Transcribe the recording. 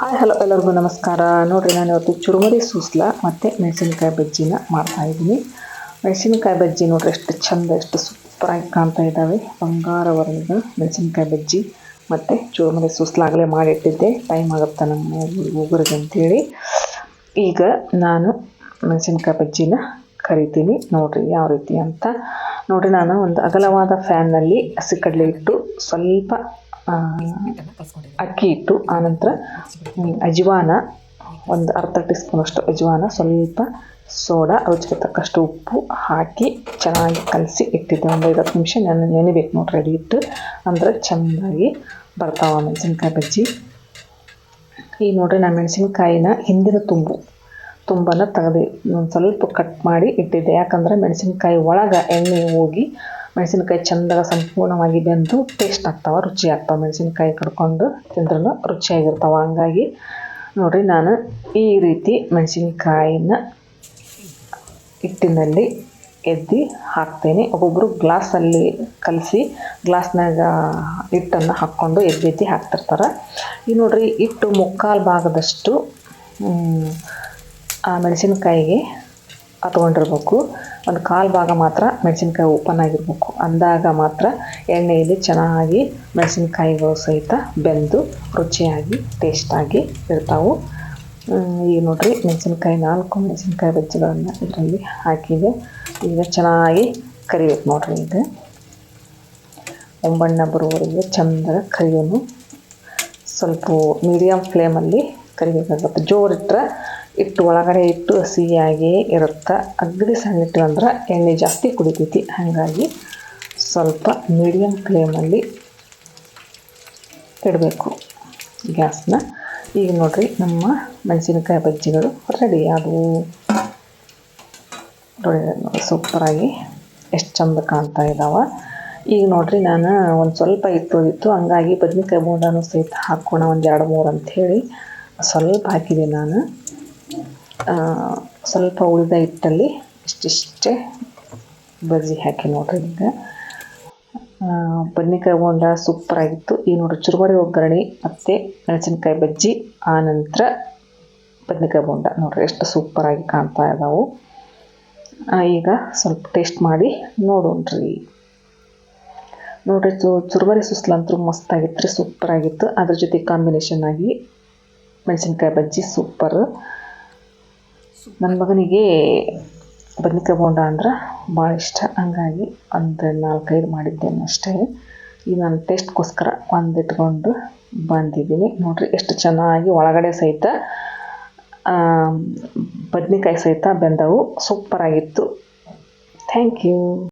Hi hello ಎಲ್ಲರಿಗೂ ನಮಸ್ಕಾರ. ನೋಡಿರಿ, ನಾನು ಇವತ್ತು ಚುರುಮುರಿ ಸೂಸ್ಲ ಮತ್ತು ಮೆಣಸಿನ್ಕಾಯಿ ಬಜ್ಜಿನ ಮಾಡ್ತಾಯಿದ್ದೀನಿ. ಮೆಣಸಿನ್ಕಾಯಿ ಬಜ್ಜಿ ನೋಡಿರಿ ಎಷ್ಟು ಚಂದ, ಎಷ್ಟು ಸೂಪರಾಗಿ ಕಾಣ್ತಾ ಇದ್ದಾವೆ. ಬಂಗಾರ ವರ್ಣದ ಮೆಣಸಿನ್ಕಾಯಿ ಬಜ್ಜಿ ಮತ್ತು ಚುರುಮುರಿ ಸೂಸ್ಲಾಗಲೇ ಮಾಡಿಟ್ಟಿದ್ದೆ. ಟೈಮ್ ಆಗುತ್ತೆ ನಮ್ಮ ಹೋಗೋರಿಗೆ ಅಂತೇಳಿ ಈಗ ನಾನು ಮೆಣಸಿನ್ಕಾಯಿ ಬಜ್ಜಿನ ಕರಿತೀನಿ. ನೋಡಿರಿ ಯಾವ ರೀತಿ ಅಂತ. ನೋಡಿರಿ, ನಾನು ಒಂದು ಅಗಲವಾದ ಫ್ಯಾನ್ನಲ್ಲಿ ಹಸಿ ಕಡಲೆ ಇಟ್ಟು ಸ್ವಲ್ಪ ಅಕ್ಕಿ ಹಿಟ್ಟು, ಆನಂತರ ಅಜ್ವಾನ ಒಂದು ಅರ್ಧ ಟೀ ಸ್ಪೂನಷ್ಟು ಅಜ್ವಾನ, ಸ್ವಲ್ಪ ಸೋಡಾ, ರುಚಿಗೆ ತಕ್ಕಷ್ಟು ಉಪ್ಪು ಹಾಕಿ ಚೆನ್ನಾಗಿ ಕಲಸಿ ಇಟ್ಟಿದ್ದೆ. ಒಂದು 5-10 ನಿಮಿಷ ನೆನೆಬೇಕು ನೋಡ್ರಿ ರೆಡಿ ಇಟ್ಟು, ಅಂದರೆ ಚೆಂದಾಗಿ ಬರ್ತಾವೆ ಮೆಣಸಿನ್ಕಾಯಿ ಬಜ್ಜಿ. ಈಗ ನೋಡಿರಿ, ನಾನು ಮೆಣಸಿನ್ಕಾಯಿನ ಹಿಂದಿನ ತುಂಬನ್ನು ತೆಗೆದು ಒಂದು ಸ್ವಲ್ಪ ಕಟ್ ಮಾಡಿ ಇಟ್ಟಿದ್ದೆ. ಯಾಕಂದರೆ ಮೆಣಸಿನ್ಕಾಯಿ ಒಳಗೆ ಎಣ್ಣೆ ಹೋಗಿ ಮೆಣಸಿನ್ಕಾಯಿ ಚೆಂದಾಗ ಸಂಪೂರ್ಣವಾಗಿ ಬೆಂದು ಟೇಸ್ಟ್ ಆಗ್ತಾವೆ, ರುಚಿ ಆಗ್ತಾವೆ. ಮೆಣಸಿನ್ಕಾಯಿ ಕಡ್ಕೊಂಡು ತಿಂದ್ರೂ ರುಚಿಯಾಗಿರ್ತಾವೆ. ಹಂಗಾಗಿ ನೋಡಿರಿ, ನಾನು ಈ ರೀತಿ ಮೆಣಸಿನ್ಕಾಯಿನ ಹಿಟ್ಟಿನಲ್ಲಿ ಎದ್ದು ಹಾಕ್ತೇನೆ. ಒಬ್ಬೊಬ್ಬರು ಗ್ಲಾಸಲ್ಲಿ ಕಲಸಿ ಗ್ಲಾಸ್ನಾಗ ಹಿಟ್ಟನ್ನು ಹಾಕ್ಕೊಂಡು ಎದ್ದು ಹಾಕ್ತಿರ್ತಾರೆ. ಈಗ ನೋಡಿರಿ, ಹಿಟ್ಟು ಮುಕ್ಕಾಲು ಭಾಗದಷ್ಟು ಆ ಮೆಣಸಿನ್ಕಾಯಿಗೆ ಹತ್ಕೊಂಡಿರ್ಬೇಕು. ಒಂದು ಕಾಲು ಭಾಗ ಮಾತ್ರ ಮೆಣಸಿನ್ಕಾಯಿ ಓಪನ್ ಆಗಿರ್ಬೇಕು. ಅಂದಾಗ ಮಾತ್ರ ಎಣ್ಣೆಯಲ್ಲಿ ಚೆನ್ನಾಗಿ ಮೆಣಸಿನ್ಕಾಯಿಗಳು ಸಹಿತ ಬೆಂದು ರುಚಿಯಾಗಿ ಟೇಸ್ಟಾಗಿ ಇರ್ತಾವೆ. ಈಗ ನೋಡಿರಿ, ಮೆಣಸಿನ್ಕಾಯಿ 4 ಮೆಣಸಿನ್ಕಾಯಿ ಬಜ್ಜಿಗಳನ್ನು ಇದರಲ್ಲಿ ಹಾಕಿದೆ. ಈಗ ಚೆನ್ನಾಗಿ ಕರಿಬೇಕು ನೋಡಿರಿ. ಈಗ ಒಂಬಣ್ಣ ಬರುವವರೆಗೆ ಚೆಂದ ಕರಿಯೋನು. ಸ್ವಲ್ಪ ಮೀಡಿಯಮ್ ಫ್ಲೇಮಲ್ಲಿ ಕರಿಬೇಕಾಗುತ್ತೆ. ಜೋರಿಟ್ಟರೆ ಹಿಟ್ಟು ಒಳಗಡೆ ಇಟ್ಟು ಹಸಿಯಾಗಿಯೇ ಇರುತ್ತೆ. ಅಗದಿ ಸಣ್ಣ ಇಟ್ಟು ಅಂದ್ರೆ ಎಣ್ಣೆ ಜಾಸ್ತಿ ಕುಡಿತೈತಿ. ಹಾಗಾಗಿ ಸ್ವಲ್ಪ ಮೀಡಿಯಮ್ ಫ್ಲೇಮಲ್ಲಿ ಇಡಬೇಕು ಗ್ಯಾಸ್ನ. ಈಗ ನೋಡಿರಿ, ನಮ್ಮ ಮೆಣಸಿನ್ಕಾಯಿ ಬಜ್ಜಿಗಳು ರೆಡಿ ಆದವು. ಸೂಪರಾಗಿ ಎಷ್ಟು ಚಂದ ಕಾಣ್ತಾ ಇದ್ದಾವೆ. ಈಗ ನೋಡಿರಿ, ನಾನು ಒಂದು ಸ್ವಲ್ಪ ಹಿಟ್ಟು ಹಂಗಾಗಿ ಬದ್ನೆಕಾಯಿ ಬೋಂಡನೂ ಸಹಿತ ಹಾಕೋಣ ಒಂದು 2-3 ಅಂಥೇಳಿ ಸ್ವಲ್ಪ ಹಾಕಿದೆ. ನಾನು ಸ್ವಲ್ಪ ಉಳಿದ ಹಿಟ್ಟಲ್ಲಿ ಇಷ್ಟಿಷ್ಟೇ ಬಜ್ಜಿ ಹಾಕಿ ನೋಡಿರಿ. ಈಗ ಬದ್ನೆಕಾಯಿ ಬೋಂಡ ಸೂಪರಾಗಿತ್ತು. ಈಗ ನೋಡಿರಿ, ಚುರುಮುರಿ ಒಗ್ಗರಣೆ ಮತ್ತು ಮೆಣಸಿನ್ಕಾಯಿ ಬಜ್ಜಿ, ಆನಂತರ ಬದ್ನೆಕಾಯಿ ಬೋಂಡ ನೋಡಿರಿ ಎಷ್ಟು ಸೂಪರಾಗಿ ಕಾಣ್ತಾ ಇದ್ದಾವೆ. ಈಗ ಸ್ವಲ್ಪ ಟೇಸ್ಟ್ ಮಾಡಿ ನೋಡೋಣ್ರಿ. ನೋಡಿರಿ, ಚುರುಮುರಿ ಸುಸ್ಲಂತೂ ಮಸ್ತಾಗಿತ್ತು ರೀ, ಸೂಪರಾಗಿತ್ತು. ಅದ್ರ ಜೊತೆ ಕಾಂಬಿನೇಷನ್ ಆಗಿ ಮೆಣಸಿನ್ಕಾಯಿ ಬಜ್ಜಿ ಸೂಪರ್. ನನ್ನ ಮಗನಿಗೆ ಬದ್ನೆಕಾಯಿ ಬೋಂಡ ಅಂದ್ರೆ ಭಾಳ ಇಷ್ಟ. ಹಂಗಾಗಿ ಒಂದು 4-5 ಮಾಡಿದ್ದೇನೆ ಅಷ್ಟೇ. ಈಗ ನಾನು ಟೇಸ್ಟ್ಗೋಸ್ಕರ ಒಂದು ಇಟ್ಕೊಂಡು ಬಂದಿದ್ದೀನಿ. ನೋಡಿರಿ ಎಷ್ಟು ಚೆನ್ನಾಗಿ ಒಳಗಡೆ ಸಹಿತ ಬದ್ನೆಕಾಯಿ ಸಹಿತ ಬೆಂದವು. ಸೂಪರಾಗಿತ್ತು. Thank you.